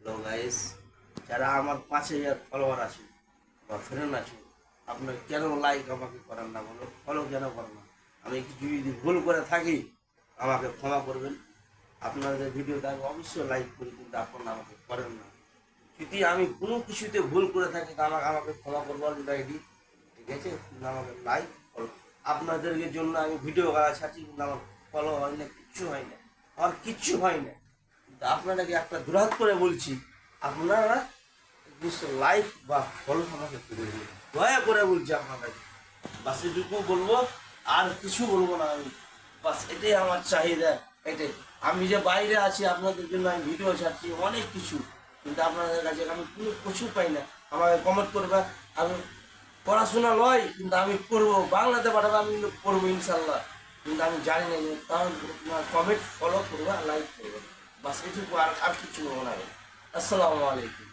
Hello guys, যারা আমার 5,000 follower আছে বা ফ্রেন্ড আছে, আপনার কেন লাইক আমাকে করেন না, বলো ফলো কেন করেন না? আমি কিছু যদি ভুল করে থাকি আমাকে ক্ষমা করবেন। আপনাদের ভিডিওটা আমি অবশ্যই লাইক করি, কিন্তু আপনারা আমাকে করেন না। যদি আমি কোনো কিছুতে ভুল করে থাকি তা আমাকে আমাকে ক্ষমা করবো অলরেডি, ঠিক আছে? কিন্তু আমাকে লাইক ফলো, আপনাদেরকে জন্য আমি ভিডিও করা ছাড়ছি, কিন্তু আমার ফলো হয় না, কিচ্ছু হয় না, আমার কিচ্ছু হয় না। কিন্তু আপনাদেরকে একটা দুরাত করে বলছি, আপনারা লাইক বা ফলো আমাকে করে দিন, দয়া করে বলছি আপনাদেরকে। বাস এটুকু বলবো, আর কিছু বলবো না আমি। বাস এটাই আমার চাহিদা, এটাই। আমি যে বাইরে আছি আপনাদের জন্য আমি ভিডিও ছাড়ছি অনেক কিছু, কিন্তু আপনাদের কাছে আমি কোনো কিছু পাই না। আমাকে কমেন্ট করবে, আমি পড়াশোনা নয় কিন্তু আমি পড়বো, বাংলাতে পাঠাবো, আমি কিন্তু পড়বো ইনশাল্লাহ। কিন্তু আমি জানি না যে কারণ কমেন্ট ফলো করবো, লাইক করবো, বাস এটুকু, আর আর কিছু বলবো না আমি। আসসালামু আলাইকুম।